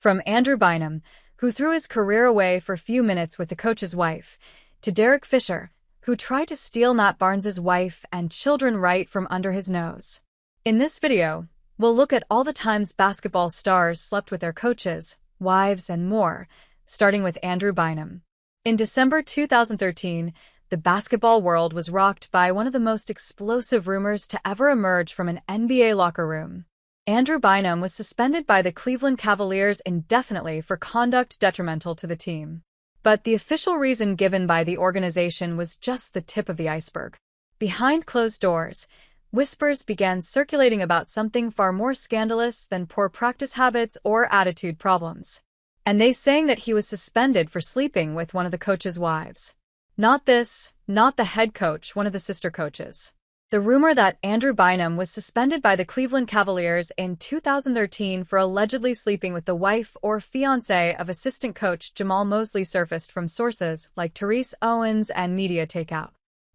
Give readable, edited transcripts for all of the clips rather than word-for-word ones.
From Andrew Bynum, who threw his career away for a few minutes with the coach's wife, to Derek Fischer, who tried to steal Matt Barnes's wife and children right from under his nose. In this video, we'll look at all the times basketball stars slept with their coaches, wives, and more, starting with Andrew Bynum. In December 2013, the basketball world was rocked by one of the most explosive rumors to ever emerge from an NBA locker room. Andrew Bynum was suspended by the Cleveland Cavaliers indefinitely for conduct detrimental to the team. But the official reason given by the organization was just the tip of the iceberg. Behind closed doors, whispers began circulating about something far more scandalous than poor practice habits or attitude problems. And they saying that he was suspended for sleeping with one of the coach's wives. Not the head coach, one of the sister coaches. The rumor that Andrew Bynum was suspended by the Cleveland Cavaliers in 2013 for allegedly sleeping with the wife or fiancée of assistant coach Jamal Mosley surfaced from sources like Therese Owens and Media Takeout.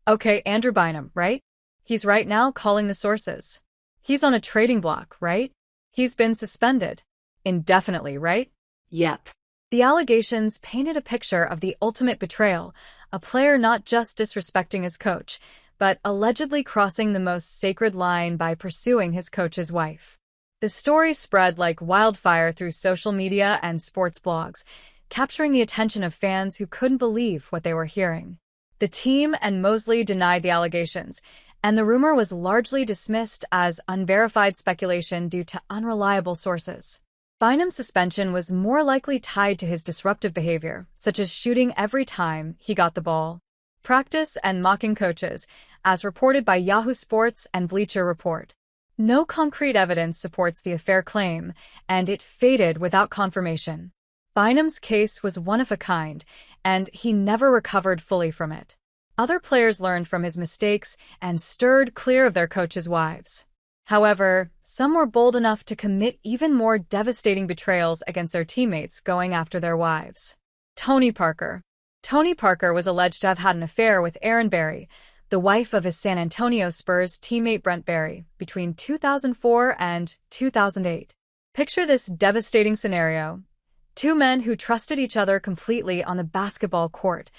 Okay, Andrew Bynum, right? He's right now calling the sources. He's on a trading block, right? He's been suspended. Indefinitely, right? Yep. The allegations painted a picture of the ultimate betrayal, a player not just disrespecting his coach, but allegedly crossing the most sacred line by pursuing his coach's wife. The story spread like wildfire through social media and sports blogs, capturing the attention of fans who couldn't believe what they were hearing. The team and Mosley denied the allegations, and the rumor was largely dismissed as unverified speculation due to unreliable sources. Bynum's suspension was more likely tied to his disruptive behavior, such as shooting every time he got the ball, practice, and mocking coaches, as reported by Yahoo Sports and Bleacher Report. No concrete evidence supports the affair claim, and it faded without confirmation. Bynum's case was one of a kind, and he never recovered fully from it. Other players learned from his mistakes and steered clear of their coaches' wives. However, some were bold enough to commit even more devastating betrayals against their teammates, going after their wives. Tony Parker. Tony Parker was alleged to have had an affair with Erin Berry, the wife of his San Antonio Spurs teammate Brent Berry, between 2004 and 2008. Picture this devastating scenario. Two men who trusted each other completely on the basketball court,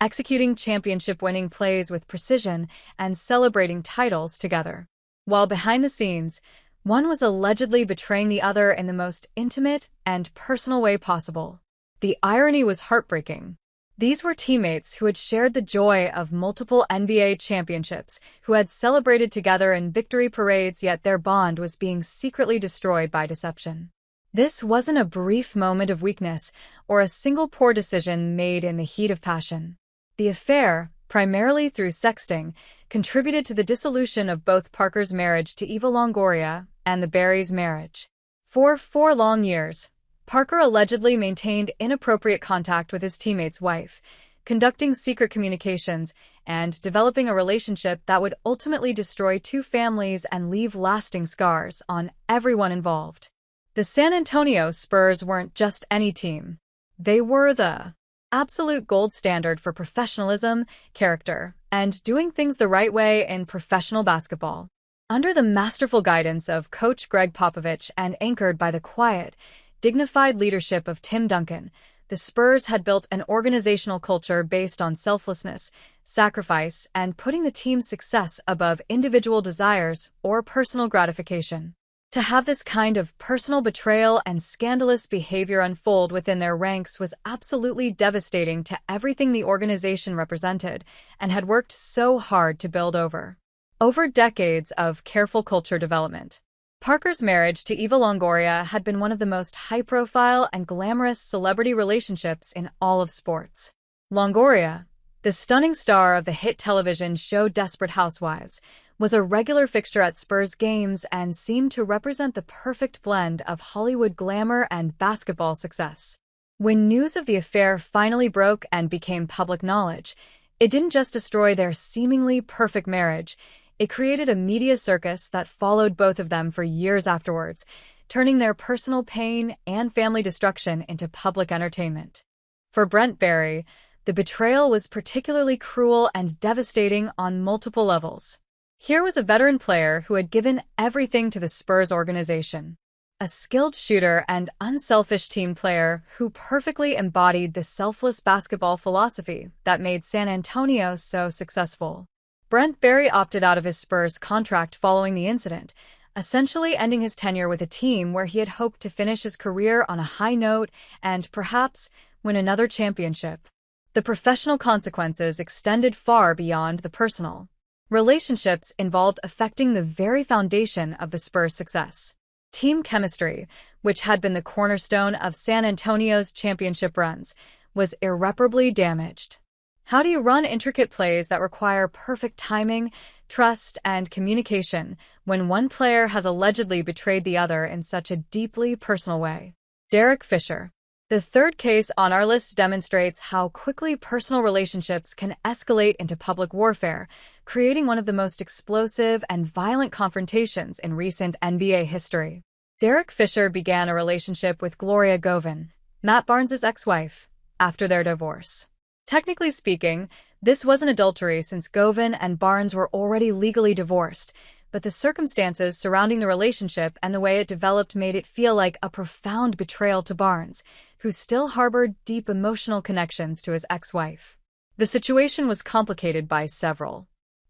executing championship-winning plays with precision and celebrating titles together. While behind the scenes, one was allegedly betraying the other in the most intimate and personal way possible. The irony was heartbreaking. These were teammates who had shared the joy of multiple NBA championships, who had celebrated together in victory parades, yet their bond was being secretly destroyed by deception. This wasn't a brief moment of weakness or a single poor decision made in the heat of passion. The affair, primarily through sexting, contributed to the dissolution of both Parker's marriage to Eva Longoria and the Berry's marriage. For 4 long years, Parker allegedly maintained inappropriate contact with his teammate's wife, conducting secret communications and developing a relationship that would ultimately destroy 2 families and leave lasting scars on everyone involved. The San Antonio Spurs weren't just any team. They were the absolute gold standard for professionalism, character, and doing things the right way in professional basketball. Under the masterful guidance of Coach Greg Popovich and anchored by the quiet, dignified leadership of Tim Duncan, the Spurs had built an organizational culture based on selflessness, sacrifice, and putting the team's success above individual desires or personal gratification. To have this kind of personal betrayal and scandalous behavior unfold within their ranks was absolutely devastating to everything the organization represented and had worked so hard to build over decades of careful culture development. Parker's marriage to Eva Longoria had been one of the most high-profile and glamorous celebrity relationships in all of sports. Longoria, the stunning star of the hit television show Desperate Housewives, was a regular fixture at Spurs games and seemed to represent the perfect blend of Hollywood glamour and basketball success. When news of the affair finally broke and became public knowledge, it didn't just destroy their seemingly perfect marriage, it created a media circus that followed both of them for years afterwards, turning their personal pain and family destruction into public entertainment. For Brent Berry, the betrayal was particularly cruel and devastating on multiple levels. Here was a veteran player who had given everything to the Spurs organization. a skilled shooter and unselfish team player who perfectly embodied the selfless basketball philosophy that made San Antonio so successful. Brent Barry opted out of his Spurs contract following the incident, essentially ending his tenure with a team where he had hoped to finish his career on a high note and, perhaps, win another championship. The professional consequences extended far beyond the personal. Relationships involved affecting the very foundation of the Spurs' success. Team chemistry, which had been the cornerstone of San Antonio's championship runs, was irreparably damaged. How do you run intricate plays that require perfect timing, trust, and communication when one player has allegedly betrayed the other in such a deeply personal way? Derek Fischer. The third case on our list demonstrates how quickly personal relationships can escalate into public warfare, creating one of the most explosive and violent confrontations in recent NBA history. Derek Fischer began a relationship with Gloria Govan, Matt Barnes' ex-wife, after their divorce. Technically speaking, this wasn't adultery since Govan and Barnes were already legally divorced, but the circumstances surrounding the relationship and the way it developed made it feel like a profound betrayal to Barnes, who still harbored deep emotional connections to his ex-wife. The situation was complicated by several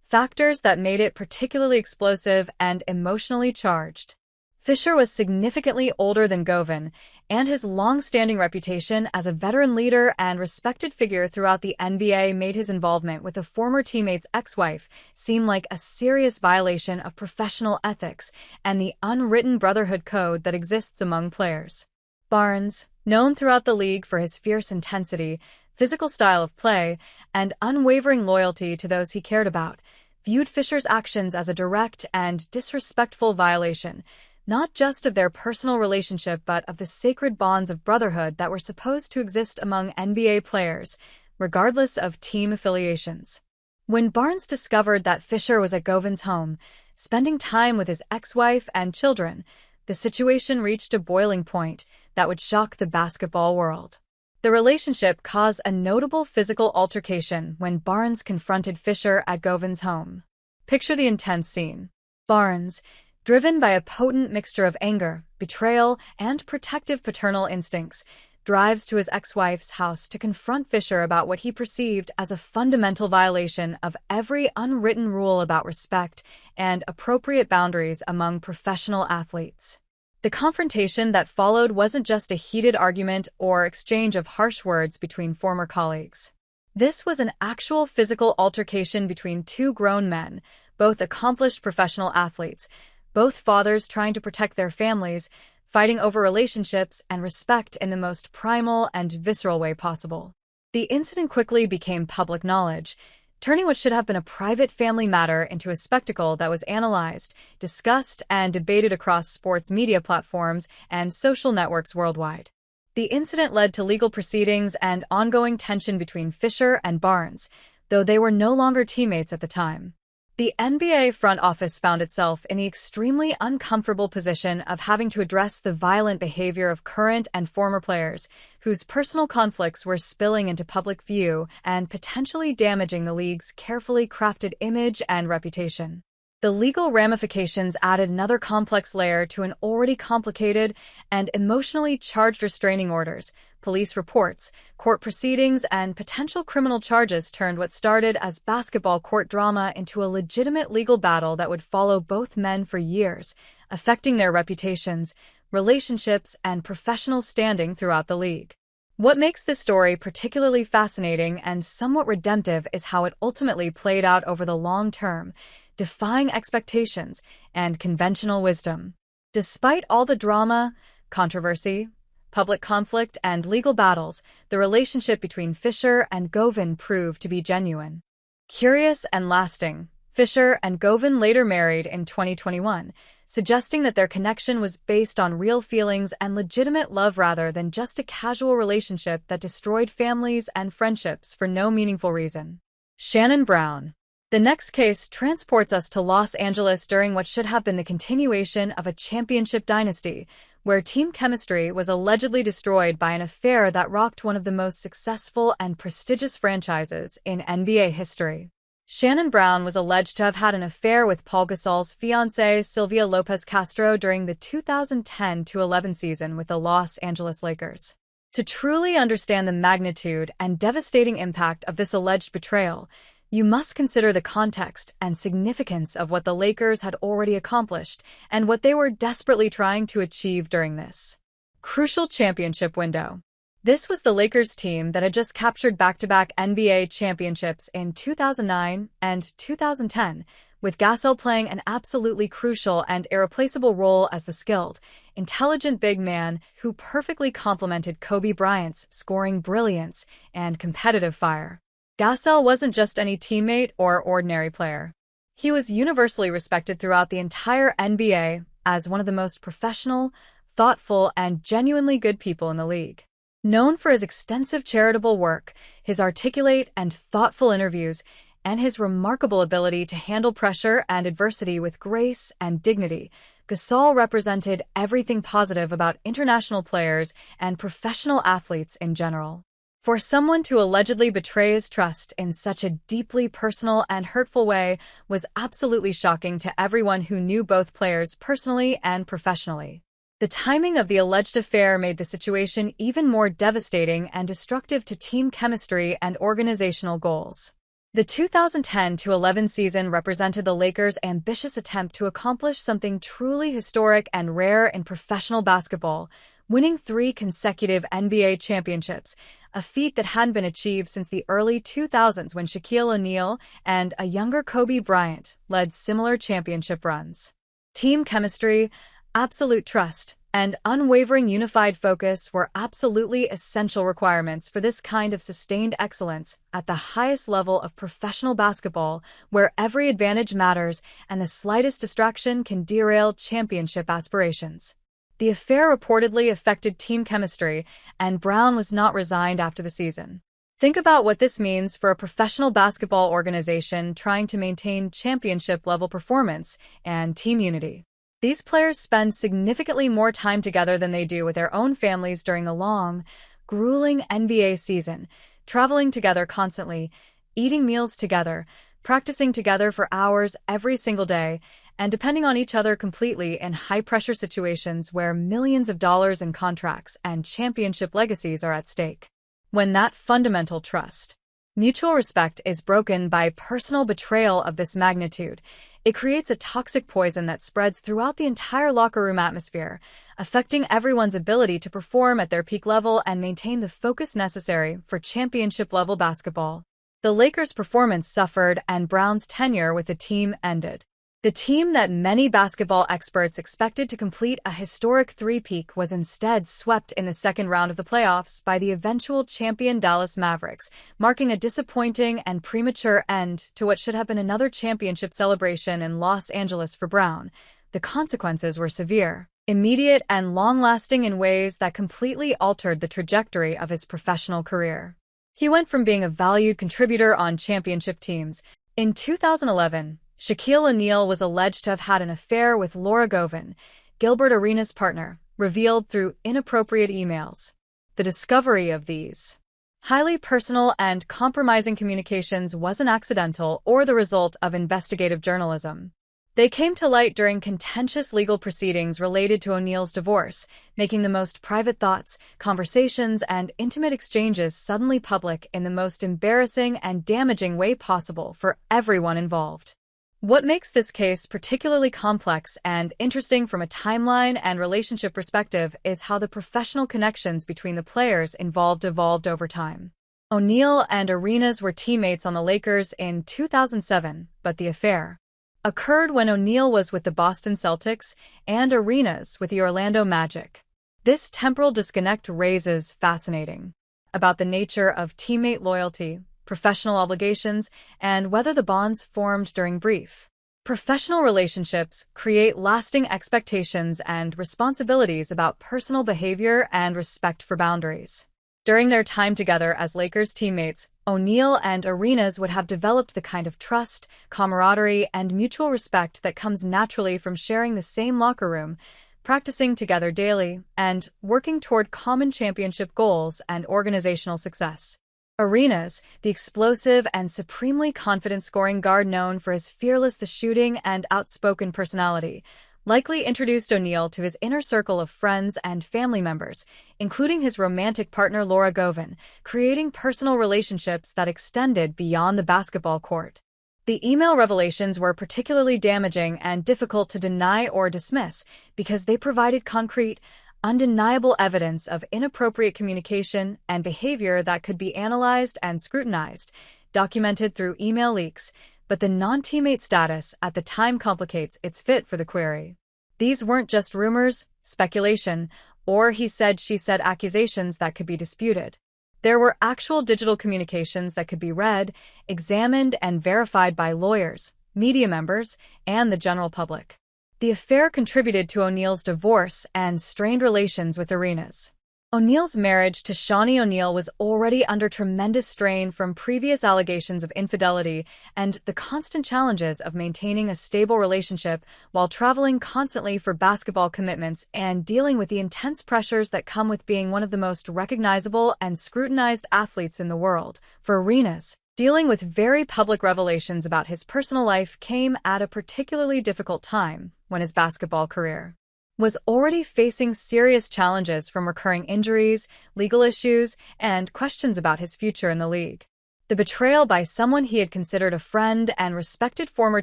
factors that made it particularly explosive and emotionally charged. Fischer was significantly older than Govan, and his long-standing reputation as a veteran leader and respected figure throughout the NBA made his involvement with a former teammate's ex-wife seem like a serious violation of professional ethics and the unwritten brotherhood code that exists among players. Barnes, known throughout the league for his fierce intensity, physical style of play, and unwavering loyalty to those he cared about, viewed Fischer's actions as a direct and disrespectful violation, not just of their personal relationship but of the sacred bonds of brotherhood that were supposed to exist among NBA players, regardless of team affiliations. When Barnes discovered that Fischer was at Govan's home, spending time with his ex-wife and children, the situation reached a boiling point that would shock the basketball world. The relationship caused a notable physical altercation when Barnes confronted Fischer at Govan's home. Picture the intense scene. Barnes, driven by a potent mixture of anger, betrayal, and protective paternal instincts, drives to his ex-wife's house to confront Fischer about what he perceived as a fundamental violation of every unwritten rule about respect and appropriate boundaries among professional athletes. The confrontation that followed wasn't just a heated argument or exchange of harsh words between former colleagues. This was an actual physical altercation between two grown men, both accomplished professional athletes, both fathers trying to protect their families, fighting over relationships and respect in the most primal and visceral way possible. The incident quickly became public knowledge, turning what should have been a private family matter into a spectacle that was analyzed, discussed, and debated across sports media platforms and social networks worldwide. The incident led to legal proceedings and ongoing tension between Fischer and Barnes, though they were no longer teammates at the time. The NBA front office found itself in the extremely uncomfortable position of having to address the violent behavior of current and former players, whose personal conflicts were spilling into public view and potentially damaging the league's carefully crafted image and reputation. The legal ramifications added another complex layer to an already complicated and emotionally charged restraining orders. Police reports, court proceedings, and potential criminal charges turned what started as basketball court drama into a legitimate legal battle that would follow both men for years, affecting their reputations, relationships, and professional standing throughout the league. What makes this story particularly fascinating and somewhat redemptive is how it ultimately played out over the long term, defying expectations and conventional wisdom. Despite all the drama, controversy, public conflict, and legal battles, the relationship between Fischer and Govan proved to be genuine. Curious and lasting, Fischer and Govan later married in 2021, suggesting that their connection was based on real feelings and legitimate love rather than just a casual relationship that destroyed families and friendships for no meaningful reason. Shannon Brown. The next case transports us to Los Angeles during what should have been the continuation of a championship dynasty, where team chemistry was allegedly destroyed by an affair that rocked one of the most successful and prestigious franchises in NBA history. Shannon Brown was alleged to have had an affair with Paul Gasol's fiancée Sylvia Lopez Castro during the 2010-11 season with the Los Angeles Lakers. To truly understand the magnitude and devastating impact of this alleged betrayal, you must consider the context and significance of what the Lakers had already accomplished and what they were desperately trying to achieve during this crucial championship window. This was the Lakers team that had just captured back-to-back NBA championships in 2009 and 2010, with Gasol playing an absolutely crucial and irreplaceable role as the skilled, intelligent big man who perfectly complemented Kobe Bryant's scoring brilliance and competitive fire. Gasol wasn't just any teammate or ordinary player. He was universally respected throughout the entire NBA as one of the most professional, thoughtful, and genuinely good people in the league. Known for his extensive charitable work, his articulate and thoughtful interviews, and his remarkable ability to handle pressure and adversity with grace and dignity, Gasol represented everything positive about international players and professional athletes in general. For someone to allegedly betray his trust in such a deeply personal and hurtful way was absolutely shocking to everyone who knew both players personally and professionally. The timing of the alleged affair made the situation even more devastating and destructive to team chemistry and organizational goals. The 2010-11 season represented the Lakers' ambitious attempt to accomplish something truly historic and rare in professional basketball, winning 3 consecutive NBA championships, a feat that hadn't been achieved since the early 2000s when Shaquille O'Neal and a younger Kobe Bryant led similar championship runs. Team chemistry, absolute trust, and unwavering unified focus were absolutely essential requirements for this kind of sustained excellence at the highest level of professional basketball, where every advantage matters and the slightest distraction can derail championship aspirations. The affair reportedly affected team chemistry, and Brown was not resigned after the season. Think about what this means for a professional basketball organization trying to maintain championship-level performance and team unity. These players spend significantly more time together than they do with their own families during the long, grueling NBA season, traveling together constantly, eating meals together, practicing together for hours every single day, and depending on each other completely in high-pressure situations where millions of dollars in contracts and championship legacies are at stake. When that fundamental trust, mutual respect is broken by personal betrayal of this magnitude, it creates a toxic poison that spreads throughout the entire locker room atmosphere, affecting everyone's ability to perform at their peak level and maintain the focus necessary for championship-level basketball. The Lakers' performance suffered and Brown's tenure with the team ended. The team that many basketball experts expected to complete a historic three-peat was instead swept in the second round of the playoffs by the eventual champion Dallas Mavericks, marking a disappointing and premature end to what should have been another championship celebration in Los Angeles for Brown. The consequences were severe, immediate, and long-lasting in ways that completely altered the trajectory of his professional career. He went from being a valued contributor on championship teams. In 2011, Shaquille O'Neal was alleged to have had an affair with Laura Govan, Gilbert Arenas' partner, revealed through inappropriate emails. The discovery of these highly personal and compromising communications wasn't accidental or the result of investigative journalism. They came to light during contentious legal proceedings related to O'Neal's divorce, making the most private thoughts, conversations, and intimate exchanges suddenly public in the most embarrassing and damaging way possible for everyone involved. What makes this case particularly complex and interesting from a timeline and relationship perspective is how the professional connections between the players involved evolved over time. O'Neal and Arenas were teammates on the Lakers in 2007, but the affair occurred when O'Neal was with the Boston Celtics and Arenas with the Orlando Magic. This temporal disconnect raises fascinating about the nature of teammate loyalty, professional obligations, and whether the bonds formed during brief professional relationships create lasting expectations and responsibilities about personal behavior and respect for boundaries. During their time together as Lakers teammates, O'Neal and Arenas would have developed the kind of trust, camaraderie, and mutual respect that comes naturally from sharing the same locker room, practicing together daily, and working toward common championship goals and organizational success. Arenas, the explosive and supremely confident scoring guard known for his fearless shooting and outspoken personality, likely introduced O'Neal to his inner circle of friends and family members, including his romantic partner Laura Govan, creating personal relationships that extended beyond the basketball court. The email revelations were particularly damaging and difficult to deny or dismiss because they provided concrete, undeniable evidence of inappropriate communication and behavior that could be analyzed and scrutinized, documented through email leaks, but the non-teammate status at the time complicates its fit for the query. These weren't just rumors, speculation, or he said, she said accusations that could be disputed. There were actual digital communications that could be read, examined, and verified by lawyers, media members, and the general public. The affair contributed to O'Neal's divorce and strained relations with Arenas. O'Neal's marriage to Shaunie O'Neal was already under tremendous strain from previous allegations of infidelity and the constant challenges of maintaining a stable relationship while traveling constantly for basketball commitments and dealing with the intense pressures that come with being one of the most recognizable and scrutinized athletes in the world. For Arenas, dealing with very public revelations about his personal life came at a particularly difficult time when his basketball career was already facing serious challenges from recurring injuries, legal issues, and questions about his future in the league. The betrayal by someone he had considered a friend and respected former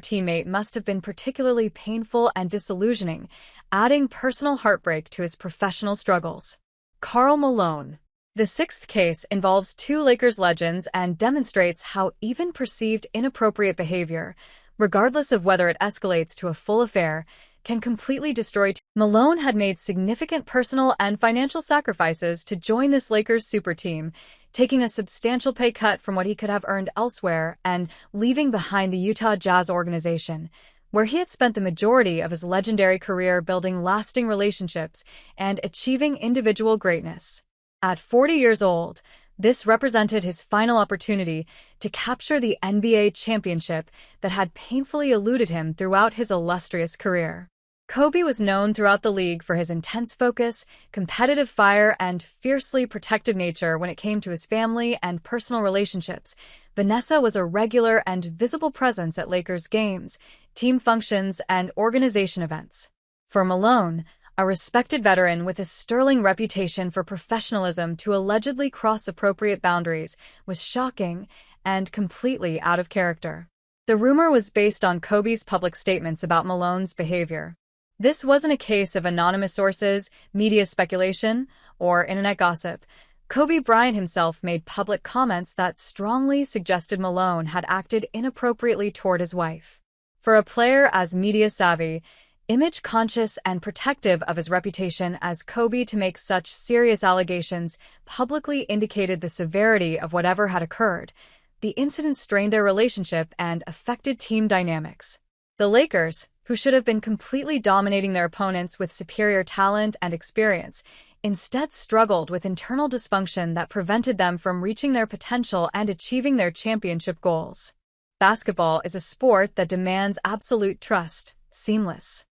teammate must have been particularly painful and disillusioning, adding personal heartbreak to his professional struggles. Karl Malone. The sixth case involves two Lakers legends and demonstrates how even perceived inappropriate behavior, regardless of whether it escalates to a full affair, can completely destroy. Malone had made significant personal and financial sacrifices to join this Lakers super team, taking a substantial pay cut from what he could have earned elsewhere and leaving behind the Utah Jazz organization, where he had spent the majority of his legendary career building lasting relationships and achieving individual greatness. At 40 years old, this represented his final opportunity to capture the NBA championship that had painfully eluded him throughout his illustrious career. Kobe was known throughout the league for his intense focus, competitive fire, and fiercely protective nature when it came to his family and personal relationships. Vanessa was a regular and visible presence at Lakers games, team functions, and organization events. For Malone, a respected veteran with a sterling reputation for professionalism to allegedly cross appropriate boundaries was shocking and completely out of character. The rumor was based on Kobe's public statements about Malone's behavior. This wasn't a case of anonymous sources, media speculation, or internet gossip. Kobe Bryant himself made public comments that strongly suggested Malone had acted inappropriately toward his wife. For a player as media-savvy, image-conscious, and protective of his reputation as Kobe to make such serious allegations publicly indicated the severity of whatever had occurred. The incident strained their relationship and affected team dynamics. The Lakers, who should have been completely dominating their opponents with superior talent and experience, instead struggled with internal dysfunction that prevented them from reaching their potential and achieving their championship goals. Basketball is a sport that demands absolute trust, seamless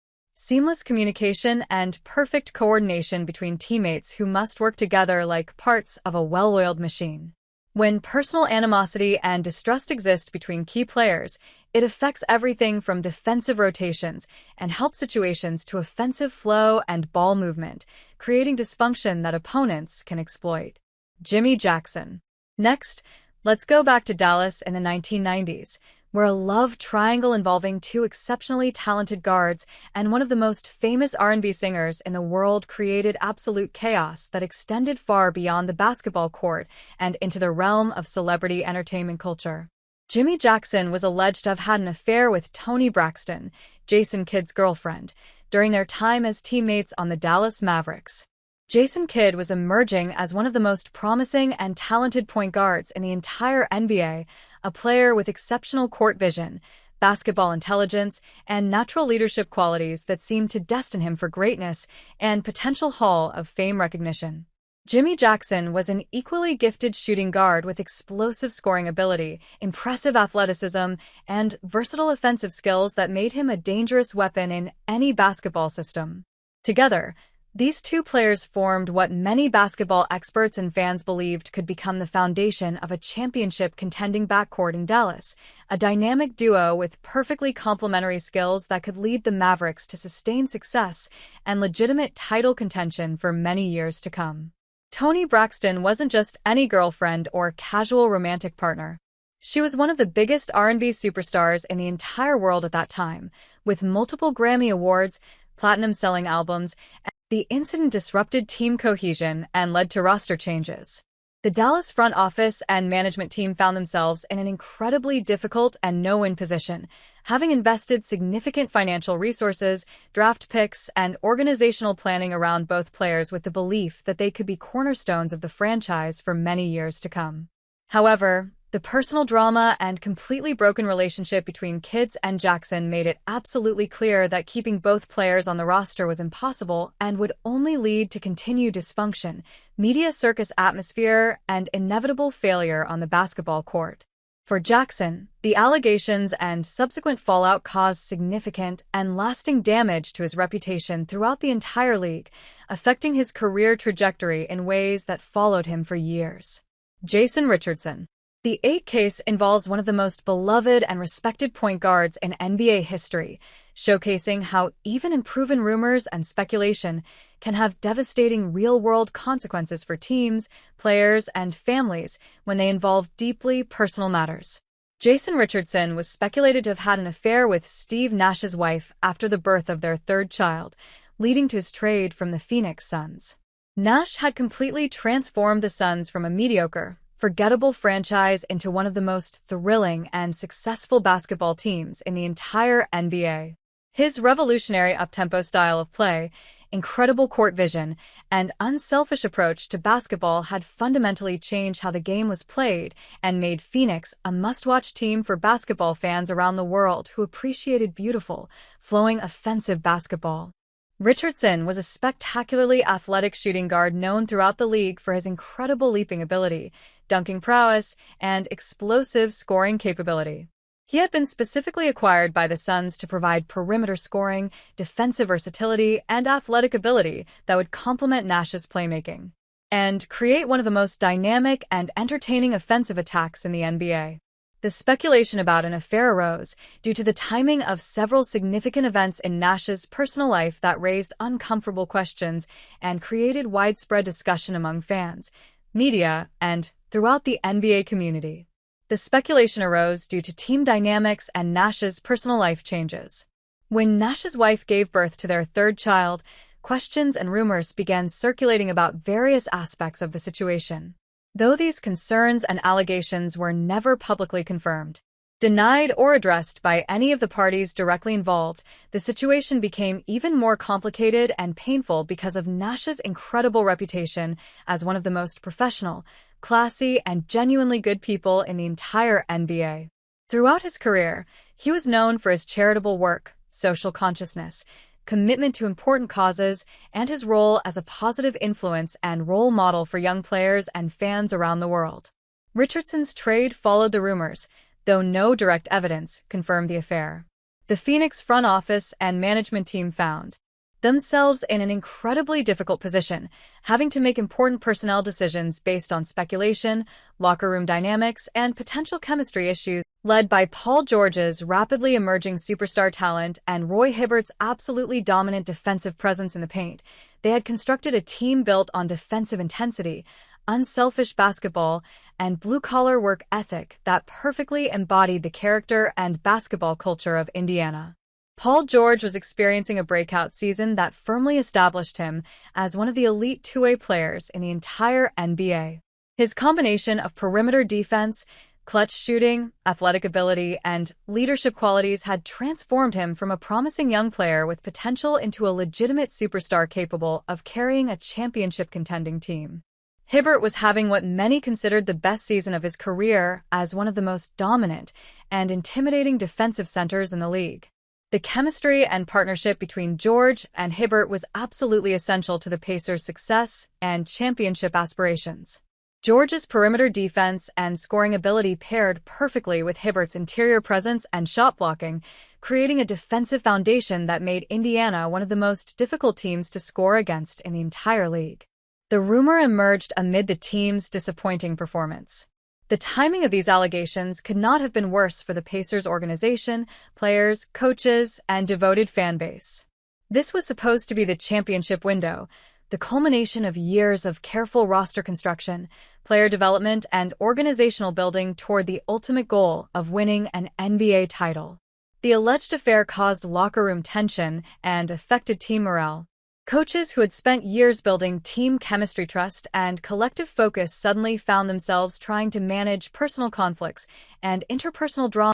communication, and perfect coordination between teammates who must work together like parts of a well-oiled machine. When personal animosity and distrust exist between key players, it affects everything from defensive rotations and help situations to offensive flow and ball movement, creating dysfunction that opponents can exploit. Jimmy Jackson. Next, let's go back to Dallas in the 1990s, where a love triangle involving two exceptionally talented guards and one of the most famous R&B singers in the world created absolute chaos that extended far beyond the basketball court and into the realm of celebrity entertainment culture. Jimmy Jackson was alleged to have had an affair with Toni Braxton, Jason Kidd's girlfriend, during their time as teammates on the Dallas Mavericks. Jason Kidd was emerging as one of the most promising and talented point guards in the entire NBA, a player with exceptional court vision, basketball intelligence, and natural leadership qualities that seemed to destine him for greatness and potential Hall of Fame recognition. Jimmy Jackson was an equally gifted shooting guard with explosive scoring ability, impressive athleticism, and versatile offensive skills that made him a dangerous weapon in any basketball system. Together, These two players formed what many basketball experts and fans believed could become the foundation of a championship-contending backcourt in Dallas, a dynamic duo with perfectly complementary skills that could lead the Mavericks to sustained success and legitimate title contention for many years to come. Toni Braxton wasn't just any girlfriend or casual romantic partner. She was one of the biggest R&B superstars in the entire world at that time, with multiple Grammy Awards, platinum-selling albums, and the incident disrupted team cohesion and led to roster changes. The Dallas front office and management team found themselves in an incredibly difficult and no-win position, having invested significant financial resources, draft picks, and organizational planning around both players with the belief that they could be cornerstones of the franchise for many years to come. However, the personal drama and completely broken relationship between Kidd and Jackson made it absolutely clear that keeping both players on the roster was impossible and would only lead to continued dysfunction, media circus atmosphere, and inevitable failure on the basketball court. For Jackson, the allegations and subsequent fallout caused significant and lasting damage to his reputation throughout the entire league, affecting his career trajectory in ways that followed him for years. Jason Richardson. The 8 case involves one of the most beloved and respected point guards in NBA history, showcasing how even unproven rumors and speculation can have devastating real-world consequences for teams, players, and families when they involve deeply personal matters. Jason Richardson was speculated to have had an affair with Steve Nash's wife after the birth of their third child, leading to his trade from the Phoenix Suns. Nash had completely transformed the Suns from a mediocre, forgettable franchise into one of the most thrilling and successful basketball teams in the entire NBA. His revolutionary up-tempo style of play, incredible court vision, and unselfish approach to basketball had fundamentally changed how the game was played and made Phoenix a must-watch team for basketball fans around the world who appreciated beautiful, flowing offensive basketball. Richardson was a spectacularly athletic shooting guard known throughout the league for his incredible leaping ability, dunking prowess, and explosive scoring capability. He had been specifically acquired by the Suns to provide perimeter scoring, defensive versatility, and athletic ability that would complement Nash's playmaking and create one of the most dynamic and entertaining offensive attacks in the NBA. The speculation about an affair arose due to the timing of several significant events in Nash's personal life that raised uncomfortable questions and created widespread discussion among fans, media, and throughout the NBA community. The speculation arose due to team dynamics and Nash's personal life changes. When Nash's wife gave birth to their third child, questions and rumors began circulating about various aspects of the situation. Though these concerns and allegations were never publicly confirmed, denied, or addressed by any of the parties directly involved, the situation became even more complicated and painful because of Nash's incredible reputation as one of the most professional, classy, and genuinely good people in the entire NBA. Throughout his career, he was known for his charitable work, social consciousness, commitment to important causes, and his role as a positive influence and role model for young players and fans around the world. Richardson's trade followed the rumors, though no direct evidence confirmed the affair. The Phoenix front office and management team found themselves in an incredibly difficult position, having to make important personnel decisions based on speculation, locker room dynamics, and potential chemistry issues. Led by Paul George's rapidly emerging superstar talent and Roy Hibbert's absolutely dominant defensive presence in the paint, they had constructed a team built on defensive intensity, unselfish basketball, and blue-collar work ethic that perfectly embodied the character and basketball culture of Indiana. Paul George was experiencing a breakout season that firmly established him as one of the elite two-way players in the entire NBA. His combination of perimeter defense, clutch shooting, athletic ability, and leadership qualities had transformed him from a promising young player with potential into a legitimate superstar capable of carrying a championship-contending team. Hibbert was having what many considered the best season of his career as one of the most dominant and intimidating defensive centers in the league. The chemistry and partnership between George and Hibbert was absolutely essential to the Pacers' success and championship aspirations. George's perimeter defense and scoring ability paired perfectly with Hibbert's interior presence and shot blocking, creating a defensive foundation that made Indiana one of the most difficult teams to score against in the entire league. The rumor emerged amid the team's disappointing performance. The timing of these allegations could not have been worse for the Pacers organization, players, coaches, and devoted fan base. This was supposed to be the championship window, the culmination of years of careful roster construction, player development, and organizational building toward the ultimate goal of winning an NBA title. The alleged affair caused locker room tension and affected team morale. Coaches who had spent years building team chemistry, trust, and collective focus suddenly found themselves trying to manage personal conflicts and interpersonal drama.